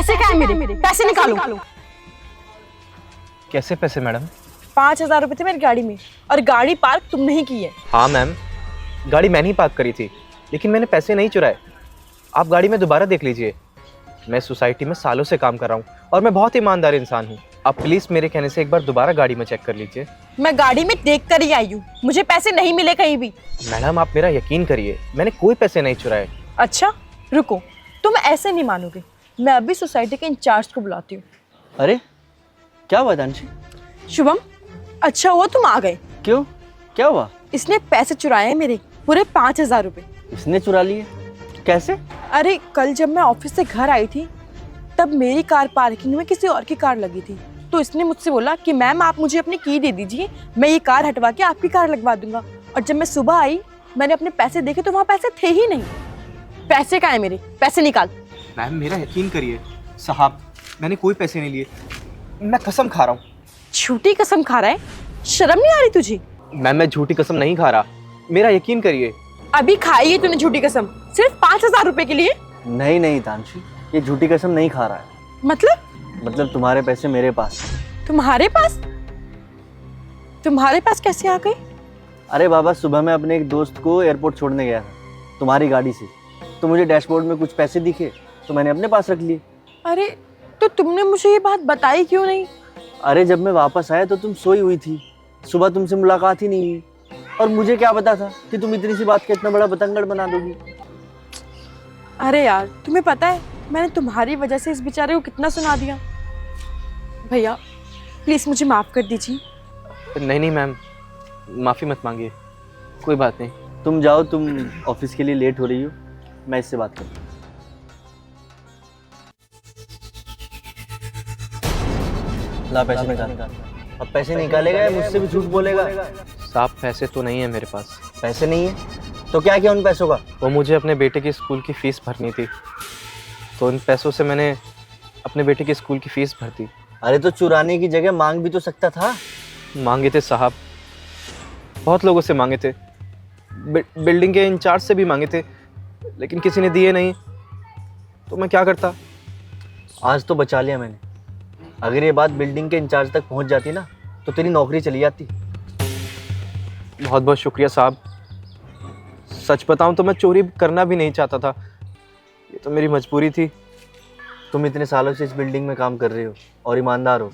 पैसे क्या है मेरे? पैसे निकालो। कैसे पैसे मैडम? 5,000 रुपए थे मेरी गाड़ी में और गाड़ी पार्क तुमने ही की है। हाँ मैम, गाड़ी मैंने ही पार्क करी थी, लेकिन मैंने पैसे नहीं चुराए। आप गाड़ी में दोबारा देख लीजिए। मैं सोसाइटी में सालों से काम कर रहा हूँ और मैं बहुत ईमानदार इंसान हूँ। आप प्लीज़ मेरे कहने से एक बार दोबारा गाड़ी में चेक कर लीजिए। मैं गाड़ी में देख कर ही आई हूँ, मुझे पैसे नहीं मिले कहीं भी। मैडम आप मेरा यकीन करिए, मैंने कोई पैसे नहीं चुराए। अच्छा रुको, तुम ऐसे नहीं मानोगे। मैं अभी सोसाइटी के इंचार्ज को बुलाती हूँ। अरे क्या हुआ दानशी? शुभम, अच्छा हुआ तुम आ गए। क्यों, क्या हुआ? इसने पैसे चुराए हैं मेरे, पूरे 5,000 रुपए। इसने चुरा लिए? कैसे? अरे कल जब मैं ऑफिस से घर आई थी तब मेरी कार पार्किंग में किसी और की कार लगी थी, तो इसने मुझसे बोला कि मैम आप मुझे अपनी की दे दीजिए, मैं ये कार हटवा के आपकी कार लगवा दूंगा। और जब मैं सुबह आई मैंने अपने पैसे देखे तो वहाँ पैसे थे ही नहीं। पैसे कहाँ है मेरे? पैसे निकाल। मैम मेरा यकीन करिए साहब, मैंने कोई पैसे नहीं लिए, मैं कसम खा रहा हूँ। झूठी कसम खा रहा है? शर्म नहीं आ रही तुझे? मैम मैं झूठी कसम नहीं खा रहा, मेरा यकीन करिए। अभी खाई है तूने झूठी कसम, सिर्फ 5,000 रुपए के लिए? नहीं नहीं दानशी, ये झूठी कसम नहीं खा रहा है। मतलब तुम्हारे पैसे मेरे पास। तुम्हारे पास? तुम्हारे पास कैसे आ गए? अरे बाबा, सुबह मैं अपने एक दोस्त को एयरपोर्ट छोड़ने गया था तुम्हारी गाड़ी से, तो मुझे डैशबोर्ड में कुछ पैसे दिखे तो मैंने अपने पास रख लिए। अरे तो तुमने मुझे ये बात बताई क्यों नहीं? अरे जब मैं वापस आया तो तुम सोई हुई थी, सुबह तुमसे मुलाकात ही नहीं हुई, और मुझे क्या पता था कि तुम इतनी सी बात का इतना बड़ा बतंगड़ बना दोगी। अरे यार तुम्हें पता है मैंने तुम्हारी वजह से इस बेचारे को कितना सुना दिया। भैया प्लीज मुझे माफ कर दीजिए। नहीं नहीं मैम, माफ़ी मत मांगिए, कोई बात नहीं। तुम जाओ, तुम ऑफिस के लिए लेट हो रही हो, मैं इससे बात करता हूँ। ला पैसे निकाल। अब पैसे निकालेगा या मुझसे भी झूठ बोलेगा? साहब पैसे तो नहीं है मेरे पास। पैसे नहीं है तो क्या किया उन पैसों का? वो मुझे अपने बेटे की स्कूल की फ़ीस भरनी थी, तो उन पैसों से मैंने अपने बेटे की स्कूल की फ़ीस भर दी। अरे तो चुराने की जगह मांग भी तो सकता था। मांगे थे साहब, बहुत लोगों से मांगे थे, बिल्डिंग के इंचार्ज से भी मांगे थे, लेकिन किसी ने दिए नहीं, तो मैं क्या करता। आज तो बचा लिया मैंने, अगर ये बात बिल्डिंग के इंचार्ज तक पहुंच जाती ना तो तेरी नौकरी चली जाती। बहुत बहुत शुक्रिया साहब। सच बताऊं तो मैं चोरी करना भी नहीं चाहता था, ये तो मेरी मजबूरी थी। तुम इतने सालों से इस बिल्डिंग में काम कर रहे हो और ईमानदार हो,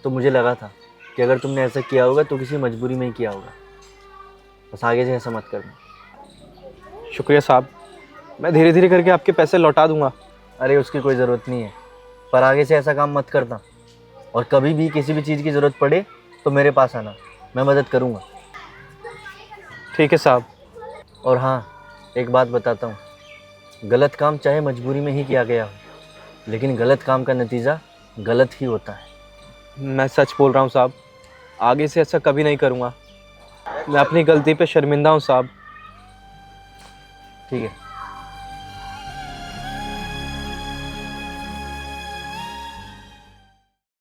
तो मुझे लगा था कि अगर तुमने ऐसा किया होगा तो किसी मजबूरी में ही किया होगा। बस आगे से ऐसा मत करना। शुक्रिया साहब, मैं धीरे धीरे करके आपके पैसे लौटा दूंगा। अरे उसकी कोई ज़रूरत नहीं है, पर आगे से ऐसा काम मत करना, और कभी भी किसी भी चीज़ की ज़रूरत पड़े तो मेरे पास आना, मैं मदद करूँगा। ठीक है साहब। और हाँ, एक बात बताता हूँ, गलत काम चाहे मजबूरी में ही किया गया हो, लेकिन गलत काम का नतीजा गलत ही होता है। मैं सच बोल रहा हूँ साहब, आगे से ऐसा कभी नहीं करूँगा। मैं अपनी गलती पे शर्मिंदा हूँ साहब। ठीक है।